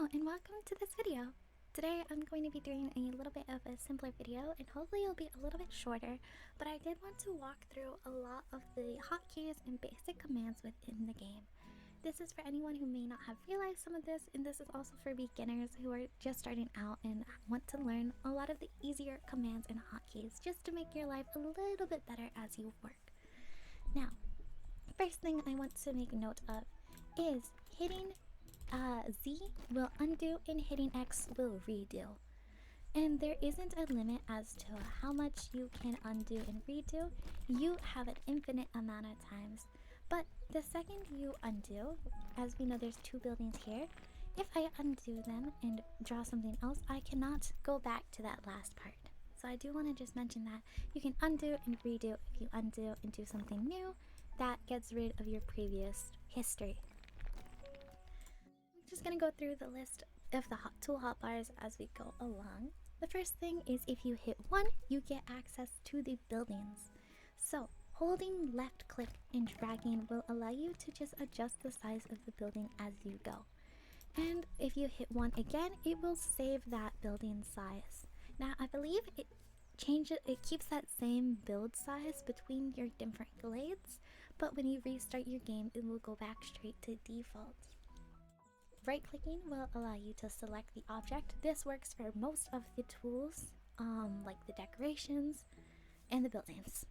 Hello and welcome to this video. Today I'm going to be doing a little bit of a simpler video and hopefully it'll be a little bit shorter, but I did want to walk through a lot of the hotkeys and basic commands within the game. This is for anyone who may not have realized some of this, and this is also for beginners who are just starting out and want to learn a lot of the easier commands and hotkeys just to make your life a little bit better as you work. Now, first thing I want to make note of is hitting Z will undo and hitting X will redo. And there isn't a limit as to how much you can undo and redo. You have an infinite amount of times. But the second you undo, as we know there's two buildings here, if I undo them and draw something else, I cannot go back to that last part. So I do want to just mention that you can undo and redo. If you undo and do something new, that gets rid of your previous history. Just gonna go through the list of the tool hotbars as we go along. The first thing is if you hit 1, you get access to the buildings. So holding left click and dragging will allow you to just adjust the size of the building as you go. And if you hit 1 again, it will save that building size. Now I believe it keeps that same build size between your different glades, but when you restart your game, it will go back straight to default. Right-clicking will allow you to select the object. This works for most of the tools, like the decorations and the buildings.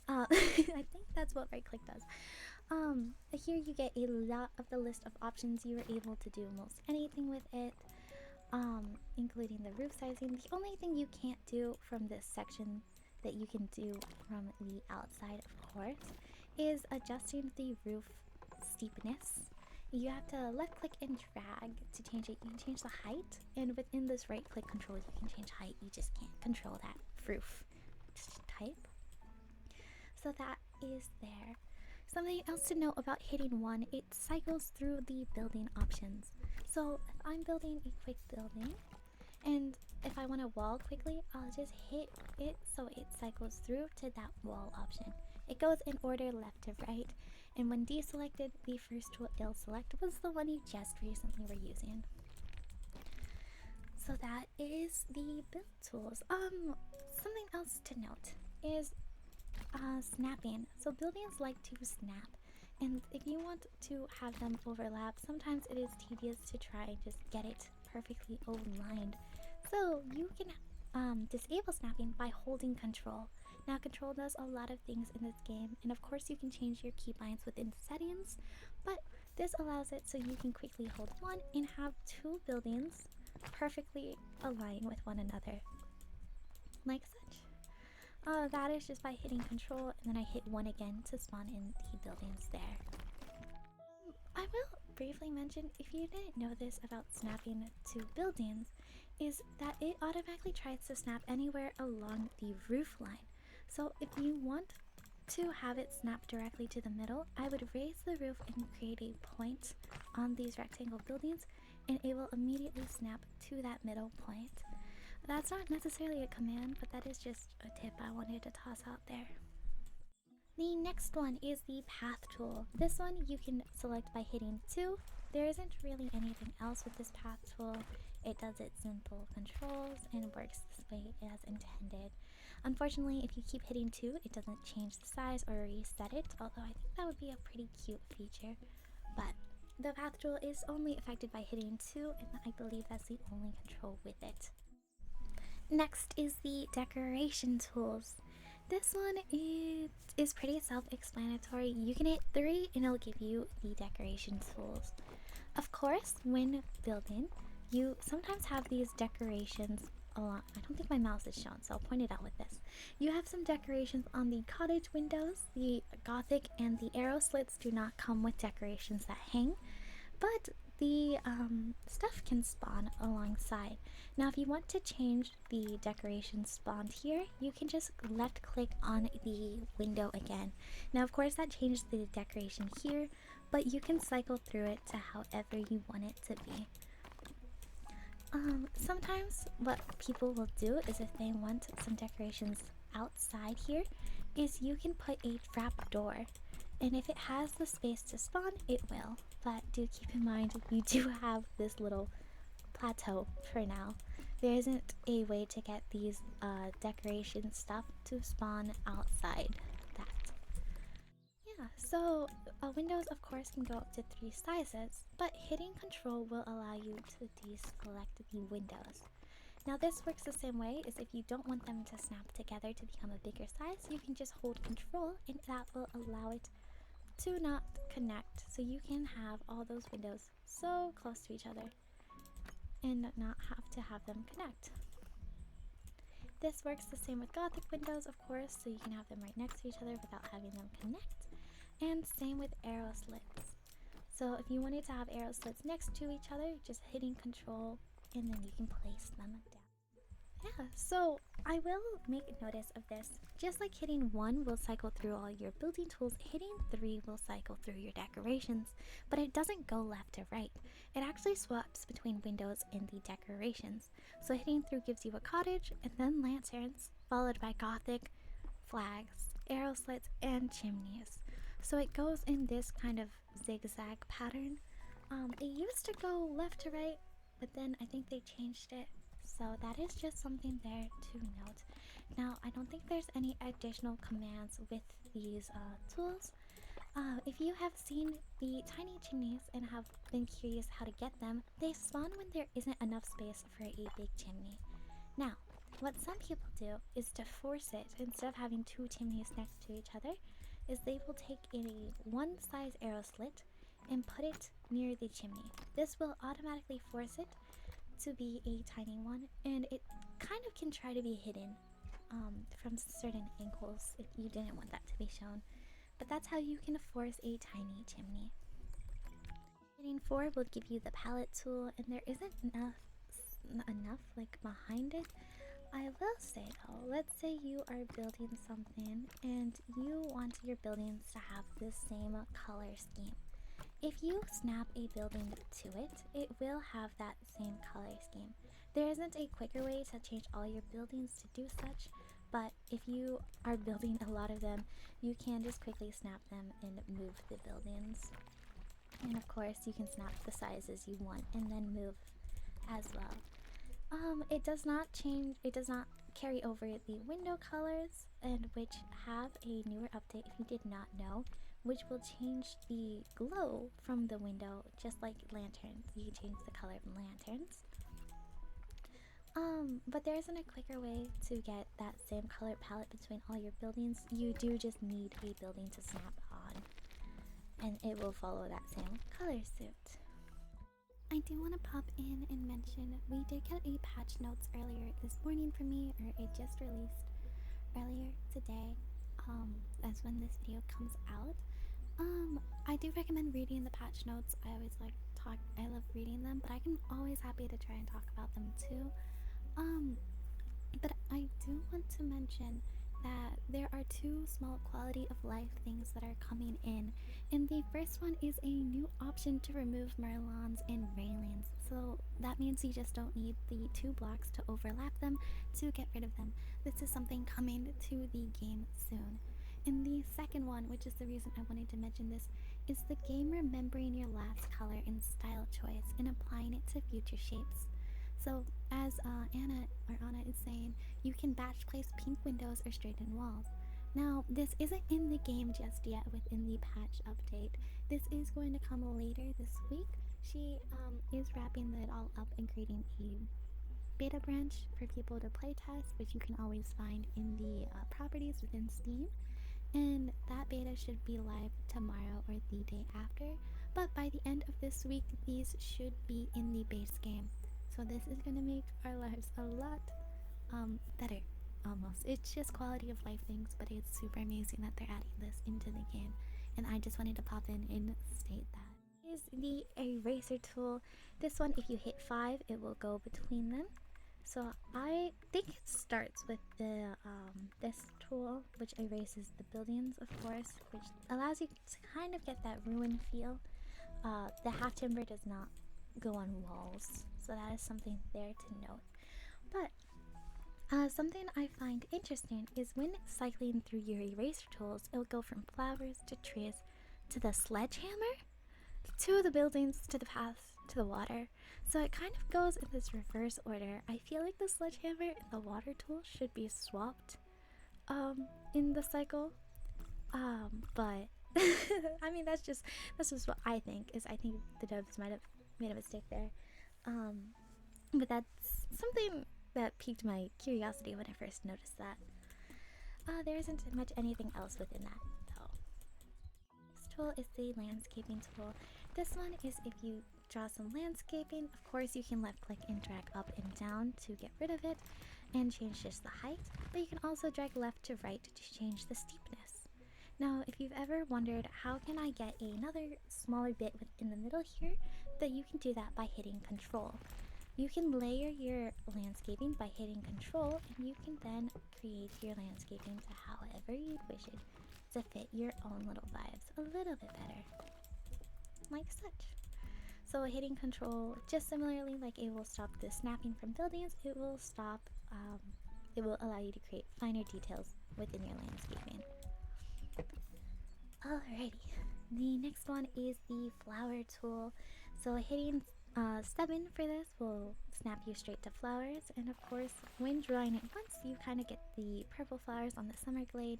I think that's what right-click does. Here you get a lot of the list of options. You are able to do most anything with it, including the roof sizing. The only thing you can't do from this section that you can do from the outside, of course, is adjusting the roof steepness. You have to left click and drag to change it. You can change the height, and within this right click control you can change height. You just can't control that roof type. So that is there. Something else to note about hitting 1, it cycles through the building options. So if I'm building a quick building and if I want to wall quickly, I'll just hit it so it cycles through to that wall option. It goes in order left to right, and when deselected, the first tool it'll select was the one you just recently were using. So that is the build tools. Something else to note is snapping. So buildings like to snap, and if you want to have them overlap, sometimes it is tedious to try and just get it perfectly aligned. So you can disable snapping by holding Ctrl. Now Ctrl does a lot of things in this game, and of course you can change your keybinds within settings, but this allows it so you can quickly hold 1 and have 2 buildings perfectly align with one another, like such. That is just by hitting Ctrl, and then I hit 1 again to spawn in the buildings there. I will briefly mention, if you didn't know this about snapping to buildings, is that it automatically tries to snap anywhere along the roof line. So if you want to have it snap directly to the middle, I would raise the roof and create a point on these rectangle buildings, and it will immediately snap to that middle point. That's not necessarily a command, but that is just a tip I wanted to toss out there. The next one is the path tool. This one you can select by hitting 2. There isn't really anything else with this path tool. It does its simple controls and works this way as intended. Unfortunately, if you keep hitting 2, it doesn't change the size or reset it, although I think that would be a pretty cute feature. But the path tool is only affected by hitting 2, and I believe that's the only control with it. Next is the decoration tools. This one is pretty self-explanatory. You can hit 3 and it'll give you the decoration tools. Of course, when building, you sometimes have these decorations along. I don't think my mouse is shown, so I'll point it out with this. You have some decorations on the cottage windows. The gothic and the arrow slits do not come with decorations that hang, but the stuff can spawn alongside. Now if you want to change the decoration spawned here, you can just left click on the window again. Now of course that changed the decoration here, but you can cycle through it to however you want it to be. Sometimes what people will do is, if they want some decorations outside here, is you can put a trap door. And if it has the space to spawn, it will. But do keep in mind, you do have this little plateau for now. There isn't a way to get these decoration stuff to spawn outside that. Yeah, so windows of course can go up to 3 sizes, but hitting Ctrl will allow you to deselect the windows. Now this works the same way as if you don't want them to snap together to become a bigger size, you can just hold Ctrl and that will allow it to not connect. So you can have all those windows so close to each other and not have to have them connect. This works the same with Gothic windows, of course, so you can have them right next to each other without having them connect. And same with arrow slits. So if you wanted to have arrow slits next to each other, just hitting Control and then you can place them down. Yeah, so I will make notice of this. Just like hitting 1 will cycle through all your building tools, hitting 3 will cycle through your decorations, but it doesn't go left to right. It actually swaps between windows and the decorations. So hitting through gives you a cottage and then lanterns, followed by Gothic, flags, arrow slits, and chimneys. So it goes in this kind of zigzag pattern. It used to go left to right, but then I think they changed it. So that is just something there to note. Now, I don't think there's any additional commands with these tools. If you have seen the tiny chimneys and have been curious how to get them, they spawn when there isn't enough space for a big chimney. Now, what some people do is to force it, instead of having 2 chimneys next to each other, is they will take a 1 size arrow slit and put it near the chimney. This will automatically force it to be a tiny one, and it kind of can try to be hidden from certain angles if you didn't want that to be shown. But that's how you can force a tiny chimney. Hitting 4 will give you the palette tool, and there isn't enough like behind it. I will say though, let's say you are building something and you want your buildings to have the same color scheme. If you snap a building to it, it will have that same color scheme. There isn't a quicker way to change all your buildings to do such, but if you are building a lot of them, you can just quickly snap them and move the buildings. And of course, you can snap the sizes you want and then move as well. It does not carry over the window colors, and which have a newer update if you did not know, which will change the glow from the window, just like lanterns. You can change the color of lanterns. But there isn't a quicker way to get that same color palette between all your buildings. You do just need a building to snap on, and it will follow that same color suit. I do want to pop in and mention we did get a patch notes earlier this morning for me, or it just released earlier today, as when this video comes out. I do recommend reading the patch notes. I love reading them, but I'm always happy to try and talk about them too. But I do want to mention that there are 2 small quality of life things that are coming in, and the first one is a new option to remove merlons and railings. So that means you just don't need the 2 blocks to overlap them to get rid of them. This is something coming to the game soon. And the second one, which is the reason I wanted to mention this, is the game remembering your last color and style choice and applying it to future shapes. So as Anna is saying, you can batch place pink windows or straighten walls. Now, this isn't in the game just yet within the patch update. This is going to come later this week. She is wrapping it all up and creating a beta branch for people to playtest, which you can always find in the properties within Steam. And that beta should be live tomorrow or the day after. But by the end of this week, these should be in the base game. So this is going to make our lives a lot better, almost. It's just quality of life things, but it's super amazing that they're adding this into the game. And I just wanted to pop in and state that. Is the eraser tool. This one, if you hit 5, it will go between them. So I think it starts with the this tool, which erases the buildings, of course, which allows you to kind of get that ruin feel. The half timber does not go on walls, so that is something there to note. But something I find interesting is when cycling through your eraser tools, it'll go from flowers to trees to the sledgehammer, to the buildings, to the paths, to the water. So it kind of goes in this reverse order. I feel like the sledgehammer and the water tool should be swapped in the cycle. But I mean that's just what I think. I think the devs might have made a mistake there. But that's something that piqued my curiosity when I first noticed that. There isn't much anything else within that though. Next tool is the landscaping tool. This one is if you draw some landscaping. Of course you can left click and drag up and down to get rid of it and change just the height, but you can also drag left to right to change the steepness. Now if you've ever wondered how can I get another smaller bit in the middle here, that you can do that by hitting Ctrl. You can layer your landscaping by hitting Ctrl, and you can then create your landscaping to however you'd wish it to fit your own little vibes a little bit better, like such. So hitting Ctrl, just similarly like it will stop the snapping from buildings, it will stop, it will allow you to create finer details within your landscaping. Alrighty, the next one is the flower tool. So hitting 7 for this will snap you straight to flowers, and of course when drawing it once you kind of get the purple flowers on the summer glade,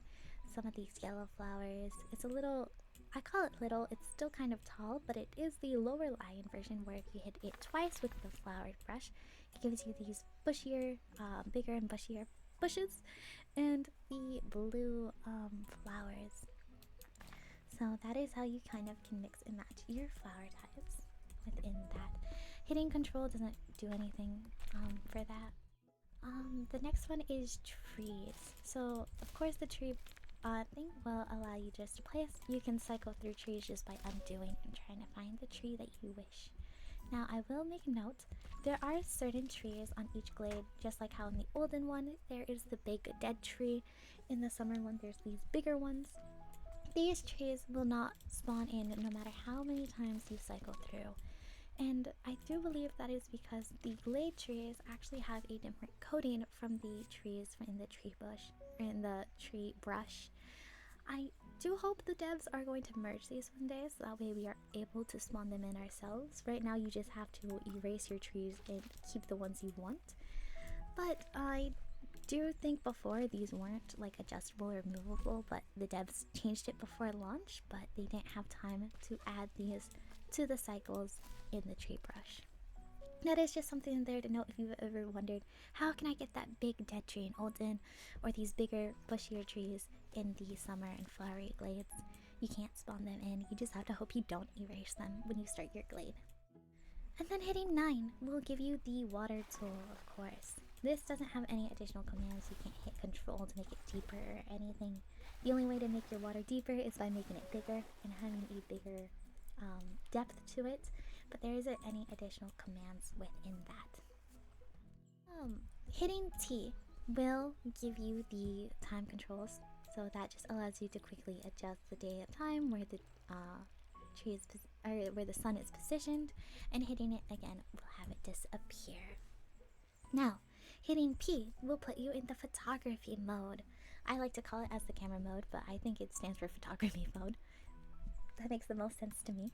some of these yellow flowers. It's a little, I call it little, it's still kind of tall, but it is the lower lying version where if you hit it twice with the flowered brush, it gives you these bushier, bigger and bushier bushes, and the blue flowers. So that is how you kind of can mix and match your flower types within that. Hitting Ctrl doesn't do anything for that. The next one is trees. So of course the tree thing will allow you just to place. You can cycle through trees just by undoing and trying to find the tree that you wish. Now I will make note, there are certain trees on each glade, just like how in the olden one there is the big dead tree. In the summer one there's these bigger ones. These trees will not spawn in no matter how many times you cycle through. And I do believe that is because the glade trees actually have a different coating from the trees in the tree bush, or in the tree brush. I do hope the devs are going to merge these one day, so that way we are able to spawn them in ourselves. Right now you just have to erase your trees and keep the ones you want. But I do think before these weren't like adjustable or movable, but the devs changed it before launch, but they didn't have time to add these to the cycles in the tree brush. That is just something there to note if you've ever wondered, how can I get that big dead tree in Olden, or these bigger bushier trees in the summer and flowery glades? You can't spawn them in, you just have to hope you don't erase them when you start your glade. And then hitting 9 will give you the water tool, of course. This doesn't have any additional commands, you can't hit Ctrl to make it deeper or anything. The only way to make your water deeper is by making it bigger and having a bigger depth to it, but there isn't any additional commands within that. Hitting T will give you the time controls, so that just allows you to quickly adjust the day of time where the tree is where the sun is positioned, and hitting it again will have it disappear. Now, hitting P will put you in the photography mode. I like to call it as the camera mode, but I think it stands for photography mode. That makes the most sense to me.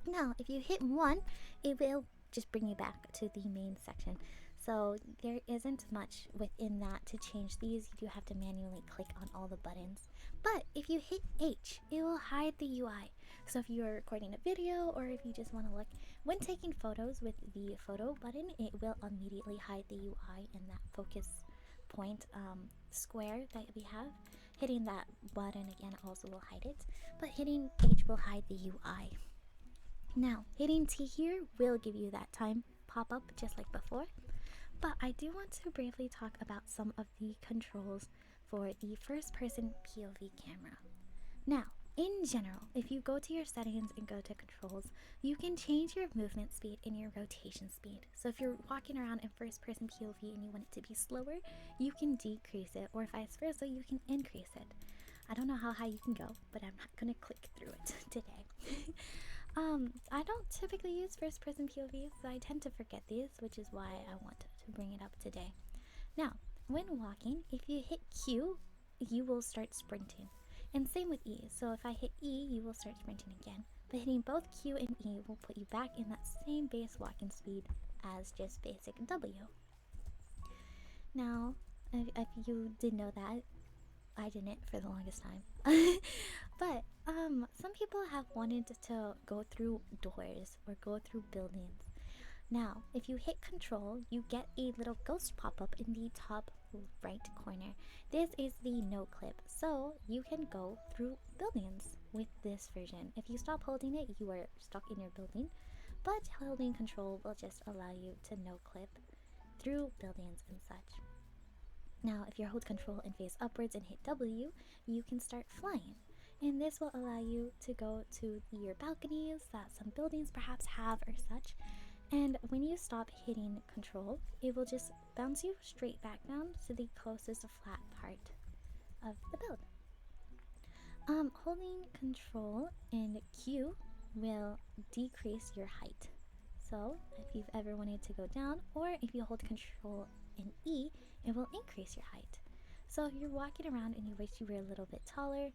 Now, if you hit 1, it will just bring you back to the main section. So there isn't much within that to change these. You do have to manually click on all the buttons. But if you hit H, it will hide the UI. So if you are recording a video, or if you just want to look, when taking photos with the photo button, it will immediately hide the UI in that focus point square that we have. Hitting that button again also will hide it, but hitting H will hide the UI. Now, hitting T here will give you that time pop up just like before, but I do want to briefly talk about some of the controls for the first person POV camera. Now, in general, if you go to your settings and go to controls, you can change your movement speed and your rotation speed. So if you're walking around in first person POV and you want it to be slower, you can decrease it, or vice versa, you can increase it. I don't know how high you can go, but I'm not gonna click through it today. I don't typically use first person POV, so I tend to forget these, which is why I want to bring it up today. Now, when walking, if you hit Q, you will start sprinting. And same with E. So if I hit E, you will start sprinting again. But hitting both Q and E will put you back in that same base walking speed as just basic W. Now, if you did know that, I didn't for the longest time. But some people have wanted to go through doors or go through buildings. Now, if you hit Ctrl, you get a little ghost pop up in the top right corner. This is the no clip, so you can go through buildings with this version. If you stop holding it, you are stuck in your building, but holding Ctrl will just allow you to no clip through buildings and such. Now, if you hold Ctrl and face upwards and hit W, you can start flying. And this will allow you to go to your balconies that some buildings perhaps have or such. And when you stop hitting Ctrl, it will just bounce you straight back down to the closest flat part of the build. Holding Ctrl and Q will decrease your height. So if you've ever wanted to go down, or if you hold Ctrl and E, it will increase your height. So if you're walking around and you wish you were a little bit taller,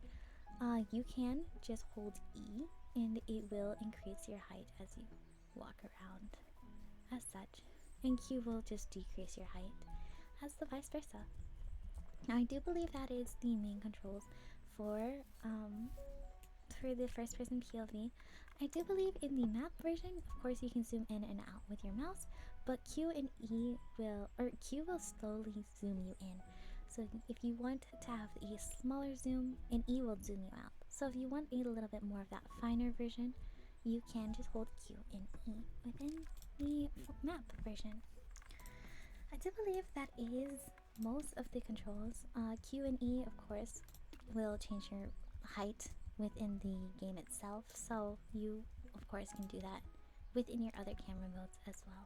you can just hold E and it will increase your height as you walk around as such. And Q will just decrease your height as the vice versa. Now I do believe that is the main controls for the first person POV. I do believe in the map version, of course you can zoom in and out with your mouse, but Q and E will, or Q will slowly zoom you in. So if you want to have a smaller zoom, and E will zoom you out. So if you want a little bit more of that finer version, you can just hold Q and E within the map version. I do believe that is most of the controls. Q and E, of course, will change your height within the game itself, so you of course can do that within your other camera modes as well.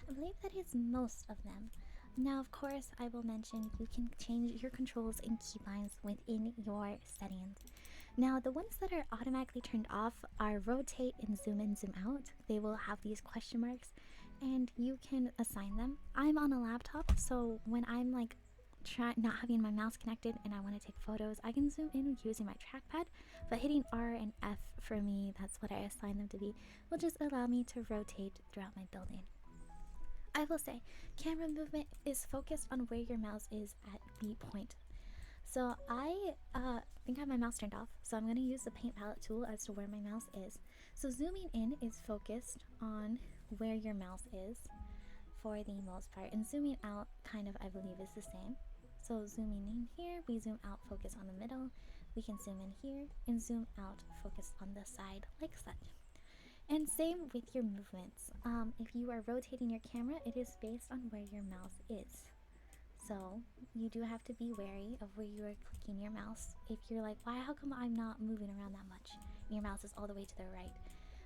I believe that is most of them. Now of course I will mention you can change your controls and keybinds within your settings. Now the ones that are automatically turned off are rotate and zoom in, zoom out. They will have these question marks and you can assign them. I'm on a laptop, so when I'm like not having my mouse connected and I want to take photos, I can zoom in using my trackpad, but hitting R and F for me, that's what I assign them to be, will just allow me to rotate throughout my building. I will say camera movement is focused on where your mouse is at the point. So I think I have my mouse turned off, so I'm going to use the paint palette tool as to where my mouse is. So zooming in is focused on where your mouse is for the most part, and zooming out kind of I believe is the same. So zooming in here, we zoom out, focus on the middle. We can zoom in here and zoom out, focus on the side like such. And same with your movements. If you are rotating your camera, it is based on where your mouse is. So you do have to be wary of where you are clicking your mouse. If you're like, why, how come I'm not moving around that much? And your mouse is all the way to the right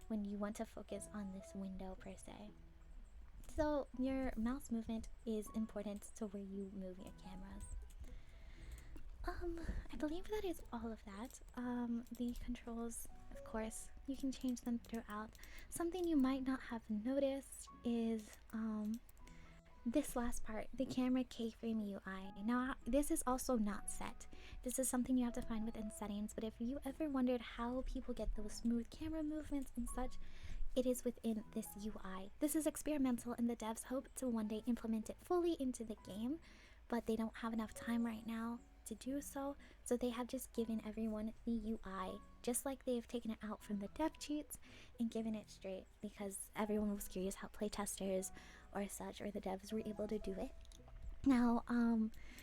when you want to focus on this window per se. So your mouse movement is important to where you move your cameras. I believe that is all of that. The controls, of course, you can change them throughout. Something you might not have noticed is this last part, the camera keyframe UI. Now, this is also not set. This is something you have to find within settings, but if you ever wondered how people get those smooth camera movements and such, it is within this UI. This is experimental and the devs hope to one day implement it fully into the game, but they don't have enough time right now to do so, so they have just given everyone the UI, just like they've taken it out from the dev cheats and given it straight because everyone was curious how playtesters or such or the devs were able to do it. Now,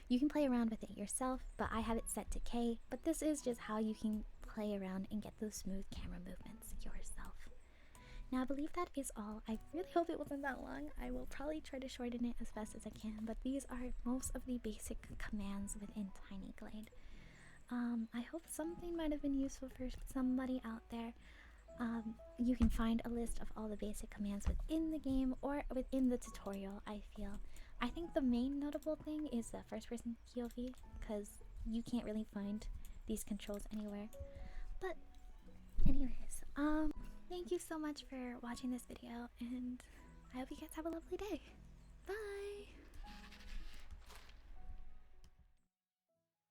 you can play around with it yourself, but I have it set to K, but this is just how you can play around and get those smooth camera movements yourself. Now I believe that is all. I really hope it wasn't that long. I will probably try to shorten it as fast as I can, but these are most of the basic commands within Tiny Glade. I hope something might have been useful for somebody out there. You can find a list of all the basic commands within the game or within the tutorial, I feel. I think the main notable thing is the first person POV, because you can't really find these controls anywhere. But anyways, thank you so much for watching this video, and I hope you guys have a lovely day. Bye!